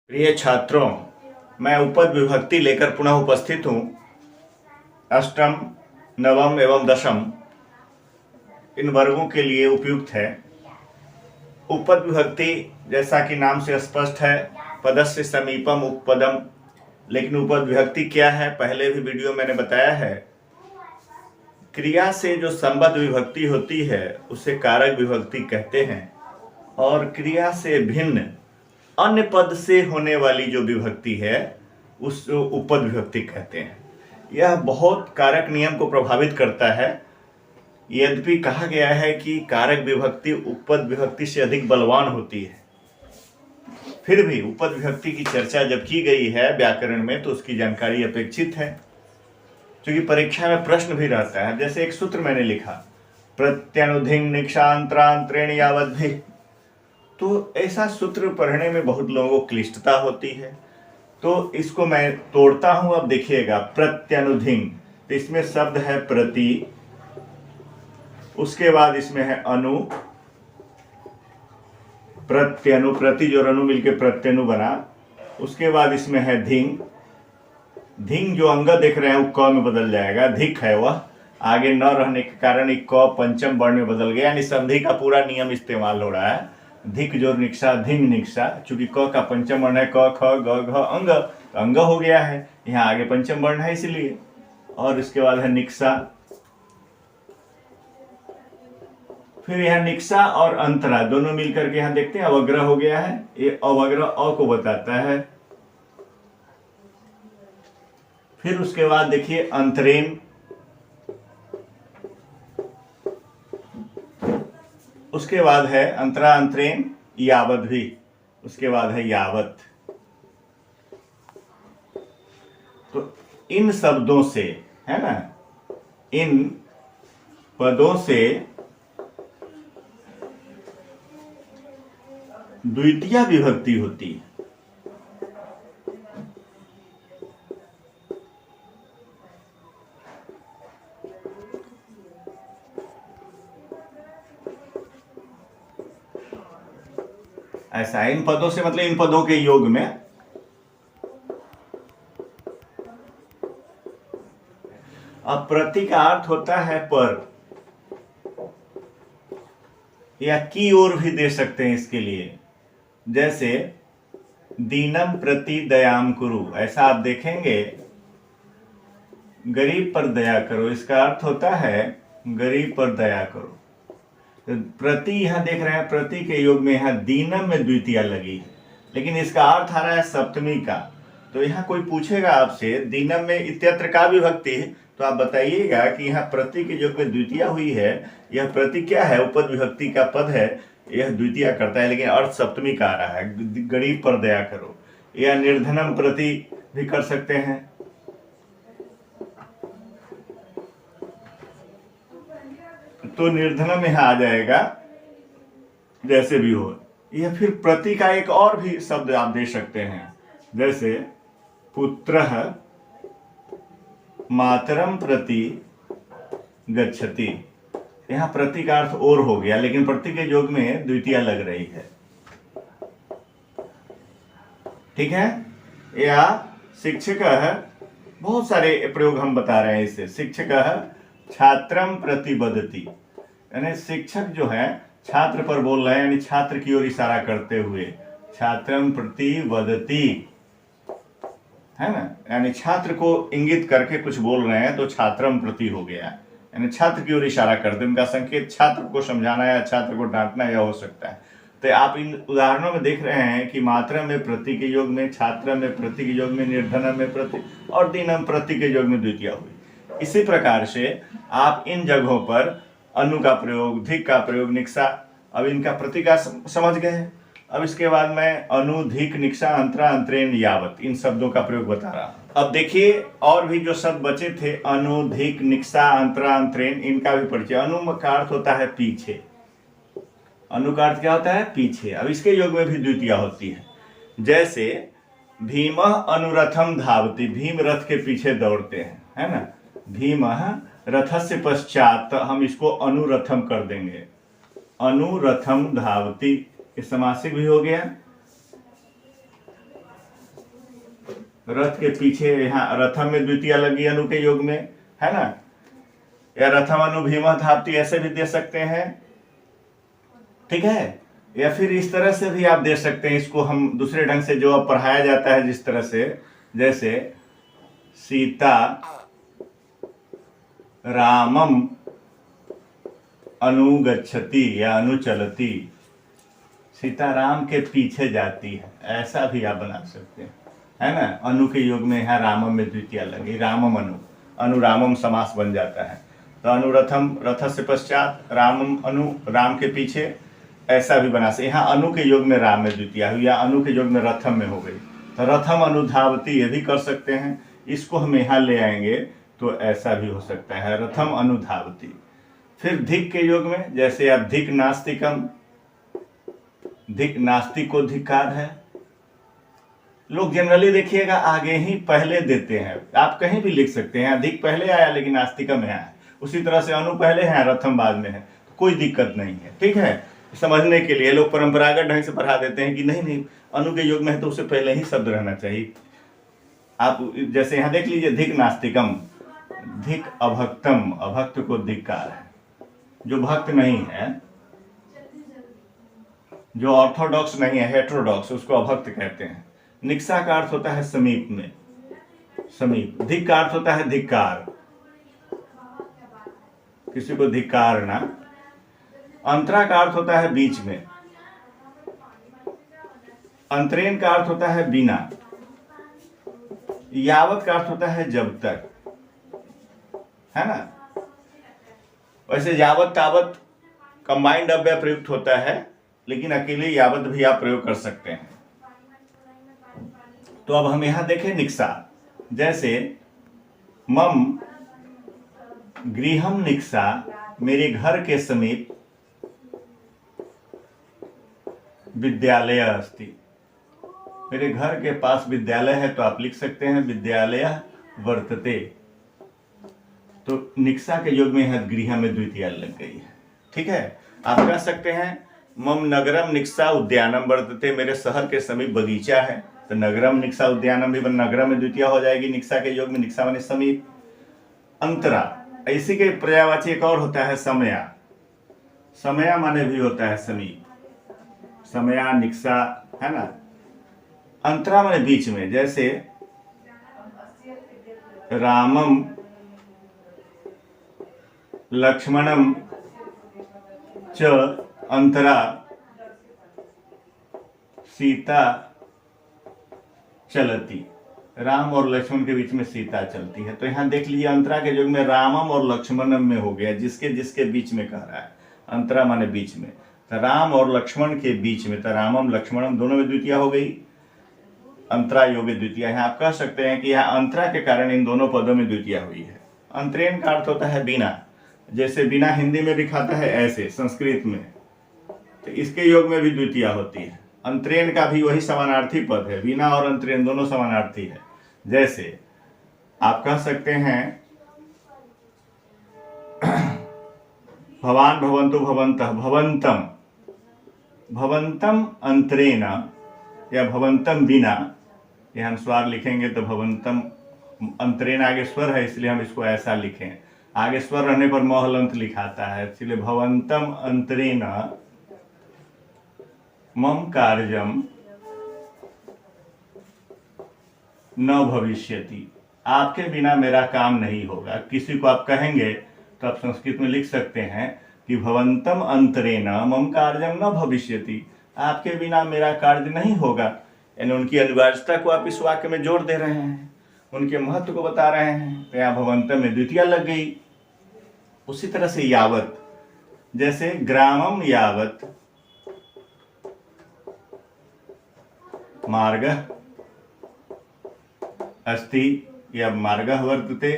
प्रिय छात्रों, मैं उपद विभक्ति लेकर पुनः उपस्थित हूँ। अष्टम, नवम एवं दशम इन वर्गों के लिए उपयुक्त है। उपद विभक्ति जैसा कि नाम से स्पष्ट है, पदस्य समीपम उपपदम। लेकिन उपद विभक्ति क्या है, पहले भी वीडियो मैंने बताया है। क्रिया से जो संबद्ध विभक्ति होती है उसे कारक विभक्ति कहते हैं, और क्रिया से भिन्न अन्य पद से होने वाली जो विभक्ति है उस उपद विभक्ति कहते हैं। यह बहुत कारक नियम को प्रभावित करता है। यद्यपि कहा गया है कि कारक विभक्ति उपद विभक्ति से अधिक बलवान होती है, फिर भी उपद विभक्ति की चर्चा जब की गई है व्याकरण में तो उसकी जानकारी अपेक्षित है, क्योंकि परीक्षा में प्रश्न भी रहता है। जैसे एक सूत्र मैंने लिखा, प्रत्यनुधिंग निक्षांतरांतरेण यावद्भि, तो ऐसा सूत्र पढ़ने में बहुत लोगों को क्लिष्टता होती है, तो इसको मैं तोड़ता हूं। अब देखिएगा, प्रत्यनुधिंग, तो इसमें शब्द है प्रति, उसके बाद इसमें है अनु, प्रत्यनु, प्रति जो अनु मिलके प्रत्यनु बना, उसके बाद इसमें है धिंग। धिंग जो अंग देख रहे हैं वो क में बदल जाएगा, धिक है वह, आगे न रहने के कारण एक क पंचम वर्ण में बदल गया, यानी संधि का पूरा नियम इस्तेमाल हो रहा है। धिक जो निक्सा, धिंग निक्सा, चूंकि क का पंचम वर्ण है, क ख ग घ अंग, अंग हो गया है, यहाँ आगे पंचम वर्ण है इसलिए। और इसके बाद है निक्सा, फिर यहाँ निक्सा और अंतरा दोनों मिलकर के यहाँ देखते हैं अवग्रह हो गया है। ये अवग्रह अ को बताता है। फिर उसके बाद देखिए अंतरेन, उसके बाद है अंतरा अंतरेन यावत भी, उसके बाद है यावत। तो इन शब्दों से, है ना, इन पदों से द्वितीय विभक्ति होती है। ऐसा इन पदों से मतलब इन पदों के योग में। अब प्रति का अर्थ होता है पर, या की ओर भी दे सकते हैं इसके लिए। जैसे दीनम प्रति दयाम कुरु, ऐसा आप देखेंगे, गरीब पर दया करो, इसका अर्थ होता है गरीब पर दया करो। तो प्रति यहां देख रहे हैं, प्रति के योग में यहां दीनम में द्वितीय लगी है, लेकिन इसका अर्थ आ रहा है सप्तमी का। तो यहाँ कोई पूछेगा आपसे दीनम में इत्यत्र का विभक्ति है, तो आप बताइएगा कि यहाँ प्रति के योग में द्वितीय हुई है। यह प्रति क्या है, उपद विभक्ति का पद है, यह द्वितीय करता है, लेकिन अर्थ सप्तमी का आ रहा है, गरीब पर दया करो। या निर्धनम प्रति भी कर सकते हैं। तो निर्धनम यहाँ आ जाएगा, जैसे भी हो। यह फिर प्रति का एक और भी शब्द आप दे सकते हैं, जैसे पुत्रः मातरम प्रति गच्छति। यहाँ प्रति का अर्थ और हो गया, लेकिन प्रति के योग में द्वितीय लग रही है, ठीक है। या शिक्षक, बहुत सारे प्रयोग हम बता रहे हैं इससे। शिक्षक छात्रम प्रति वदति, यानी शिक्षक जो है छात्र पर बोल रहे हैं, यानी छात्र की ओर इशारा करते हुए, छात्रम प्रति वदति, है ना, यानी छात्र को इंगित करके कुछ बोल रहे हैं, तो छात्रम प्रति हो गया, यानी छात्र की ओर इशारा करते, उनका संकेत छात्र को समझाना या छात्र को डांटना या हो सकता है। तो आप इन उदाहरणों में देख रहे हैं कि मातरम में प्रति के योग में, छात्रम में प्रति के योग में, निर्धनम में प्रति, और दीनम प्रति के योग में द्वितीय हुई। इसी प्रकार से आप इन जगहों पर अनु का प्रयोग, धिक का प्रयोग, निक्सा, अब इनका प्रति का समझ गए। अब इसके बाद मैं अनु, धिक, निक्सा, अंतरा, अंतरेण, यावत, इन शब्दों का प्रयोग बता रहा हूं। अब देखिए और भी जो शब्द बचे थे, अनु, धिक, निक्सा, अंतरा, अंतरेण, इनका भी परिचय। अनु का अर्थ होता है पीछे, अनु का अर्थ क्या होता है, पीछे। अब इसके योग में भी द्वितीय होती है। जैसे भीमः अनुरथम धावति, भीम रथ के पीछे दौड़ते हैं, है ना। भीमः रथस्य पश्चात, हम इसको अनुरथम कर देंगे, अनुरथम धावति, समासिक भी हो गया। रथ के पीछे यहाँ रथम में द्वितीय लगी अनु के योग में, है ना, या रथम अनु भीम धावती ऐसे भी दे सकते हैं, ठीक है। या फिर इस तरह से भी आप दे सकते हैं, इसको हम दूसरे ढंग से जो अब पढ़ाया जाता है जिस तरह से, जैसे सीता रामम अनुगच्छति या अनुचलती, सीता राम के पीछे जाती है, ऐसा भी आप बना सकते हैं, है ना। अनु के योग में यहाँ रामम में द्वितीय लगी, रामम अनु, अनुरामम समास बन जाता है। तो अनुरथम रथ से पश्चात, रामम अनु राम के पीछे, ऐसा भी बना सकते। यहाँ अनु के योग में राम में द्वितीय हुई, या अनु के योग में रथम में हो गई, तो रथम अनुधावती ये भी कर सकते हैं। इसको हम यहाँ ले आएंगे तो ऐसा भी हो सकता है, रथम अनुधावती। फिर धिक के योग में, जैसे अब धिक नास्तिकम, धिक नास्तिक को धिक्कार है। लोग जनरली देखिएगा आगे ही पहले देते हैं, आप कहीं भी लिख सकते हैं, धिक पहले आया लेकिन नास्तिकम है, उसी तरह से अनु पहले है रथम बाद में है, तो कोई दिक्कत नहीं है, ठीक है। समझने के लिए लोग परंपरागत ढंग से पढ़ा देते हैं कि नहीं नहीं अनु के योग में है तो उससे पहले ही शब्द रहना चाहिए। आप जैसे यहाँ देख लीजिए, धिक नास्तिकम, धिक अभक्तम, अभक्त को धिक्कार है, जो भक्त नहीं है, जो ऑर्थोडॉक्स नहीं है, हेटेरोडॉक्स, उसको अभक्त कहते हैं। निक्सा का अर्थ होता है समीप में, समीप। धिक का अर्थ होता है धिक्कार, किसी को धिक्कारना। अंतरा का अर्थ होता है बीच में। अंतरेन का अर्थ होता है बिना। यावत का अर्थ होता है जब तक, है ना। वैसे यावत तावत कंबाइंड अव्यय प्रयुक्त होता है, लेकिन अकेले यावत भी आप प्रयोग कर सकते हैं। तो अब हम यहां देखें निक्सा, जैसे मम गृहम निक्सा, मेरे घर के समीप विद्यालय अस्ति, मेरे घर के पास विद्यालय है, तो आप लिख सकते हैं विद्यालय वर्तते। तो निक्सा के योग में यहां गृह में द्वितीय लग गई है, ठीक है। आप कह सकते हैं मम नगरम निक्सा उद्यानम वर्तते, मेरे शहर के समीप बगीचा है, तो नगरम निक्सा उद्यानम भी नगरम में द्वितीय हो जाएगी निक्सा के योग में, निक्सा माने समीप। अंतरा, इसी के पर्यायवाची एक और होता है समया, समया माने भी होता है समीप, समया निक्सा, है ना। अंतरा माने बीच में, जैसे रामम लक्ष्मणम च अंतरा सीता चलती, राम और लक्ष्मण के बीच में सीता चलती है। तो यहां देख लीजिए अंतरा के युग में रामम और लक्ष्मणम में हो गया, जिसके जिसके बीच में कह रहा है, अंतरा माने बीच में, तो राम और लक्ष्मण के बीच में, तो रामम लक्ष्मणम दोनों में द्वितीय हो गई, अंतरा योगे द्वितीय। यहाँ आप कह सकते हैं कि यहाँ अंतरा के कारण इन दोनों पदों में द्वितीय हुई है। अंतरेन का अर्थ होता है बिना, जैसे बिना हिंदी में दिखाता है ऐसे संस्कृत में, तो इसके योग में भी द्वितीय होती है। अंतरेन का भी वही समानार्थी पद है, बिना और अंतरेन दोनों समानार्थी है। जैसे आप कह सकते हैं भवान भवन्तु भवन्तः भवन्तम, भवन्तम अंतरेण या भवन्तम बिना, यह हम स्वर लिखेंगे तो भवन्तम, अंतरेण आगे स्वर है इसलिए हम इसको ऐसा लिखें, आगे स्वर रहने पर महलंत लिखाता है, इसलिए भवन्तम अंतरेण मम कार्यम न भविष्यति, आपके बिना मेरा काम नहीं होगा। किसी को आप कहेंगे तो आप संस्कृत में लिख सकते हैं कि भवन्तम अंतरेण मम कार्यम न भविष्यति, आपके बिना मेरा कार्य नहीं होगा। यानी उनकी अनिवार्यता को आप इस वाक्य में जोड़ दे रहे हैं, उनके महत्व को बता रहे हैं, तो यहाँ भवन्तम में द्वितीय लग गई। उसी तरह से यावत, जैसे ग्रामम यावत मार्ग अस्ति या मार्ग वर्तते,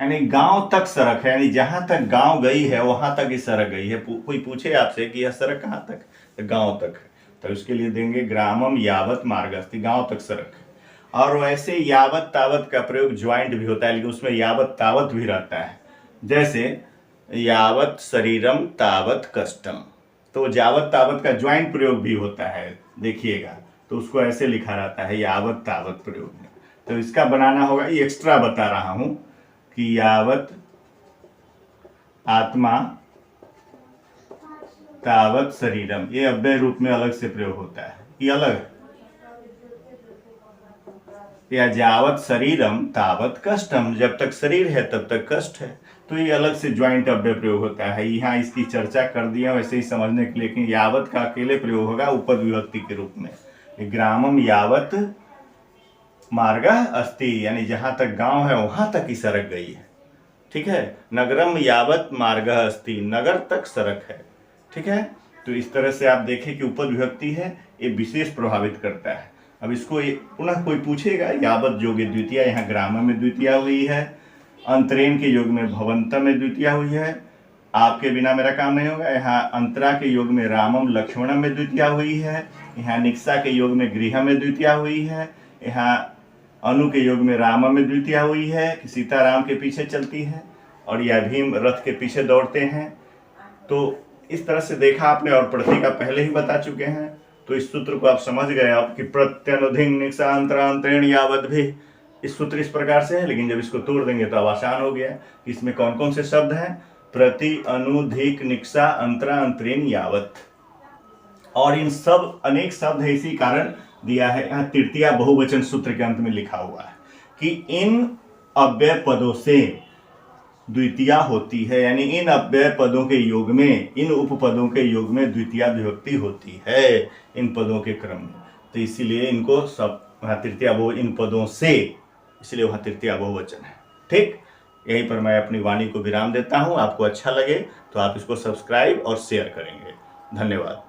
यानी गांव तक सड़क है, यानी जहां तक गांव गई है वहां तक ही सड़क गई है। कोई पूछे आपसे कि यह सड़क कहां तक, तो गांव तक है, तो उसके लिए देंगे ग्रामम यावत मार्ग अस्ति, गांव तक सड़क है। और वैसे यावत तावत का प्रयोग ज्वाइंट भी होता है, लेकिन उसमें यावत तावत भी रहता है। जैसे यावत शरीरम तावत कष्टम, तो जावत तावत का ज्वाइंट प्रयोग भी होता है, देखिएगा। तो उसको ऐसे लिखा रहता है यावत तावत प्रयोग में। तो इसका बनाना होगा, ये एक्स्ट्रा बता रहा हूं कि यावत आत्मा तावत शरीरम, ये अव्यय रूप में अलग से प्रयोग होता है, ये अलग है। या जावत शरीरम तावत कष्टम, जब तक शरीर है तब तक कष्ट है, तो ये अलग से ज्वाइंट अव्यय प्रयोग होता है। यहाँ इसकी चर्चा कर दिया वैसे ही समझने के लिए, लेकिन यावत का अकेले प्रयोग होगा उपद विभक्ति के रूप में। ग्रामम यावत मार्गः अस्ति, यानी जहां तक गांव है वहां तक ही सड़क गई है, ठीक है। नगरम यावत मार्गः अस्ति, नगर तक सड़क है, ठीक है। तो इस तरह से आप देखें कि उपद विभक्ति है, ये विशेष प्रभावित करता है। अब इसको पुनः कोई पूछेगा, यावत योगे द्वितीया, यहाँ ग्राम में द्वितीया हुई है, अंतरेण के योग में भवंत में द्वितीया हुई है, आपके बिना मेरा काम नहीं होगा, यहाँ अंतरा के योग में रामम लक्ष्मणम में द्वितीया हुई है, यहाँ निक्सा के योग में गृह में द्वितीया हुई है, यहाँ अनु के योग में राम में द्वितीया हुई है कि सीता राम के पीछे चलती है, और यह भीम रथ के पीछे दौड़ते हैं। तो इस तरह से देखा आपने, और प्रतीका पहले ही बता चुके हैं। तो इस सूत्र को आप समझ गए आप कि प्रत्यनुधिंग निक्सा अंतरांतरेण यावत भी, इस सूत्र इस प्रकार से है, लेकिन जब इसको तोड़ देंगे तो अब आसान हो गया कि इसमें कौन कौन से शब्द हैं, प्रति अनुधिक निक्सा अंतरा अंतरेण यावत, और इन सब अनेक शब्द है, इसी कारण दिया है। यहाँ तृतीया बहुवचन सूत्र के अंत में लिखा हुआ है कि इन अव्यय पदों से द्वितीया होती है, यानी इन अव्यय पदों के योग में, इन उपपदों के योग में द्वितीया विभक्ति होती है इन पदों के क्रम में। तो इसीलिए इनको सब वहाँ तृतीया बहु, इन पदों से, इसलिए वहाँ तृतीया बहुवचन है, ठीक। यहीं पर मैं अपनी वाणी को विराम देता हूँ। आपको अच्छा लगे तो आप इसको सब्सक्राइब और शेयर करेंगे। धन्यवाद।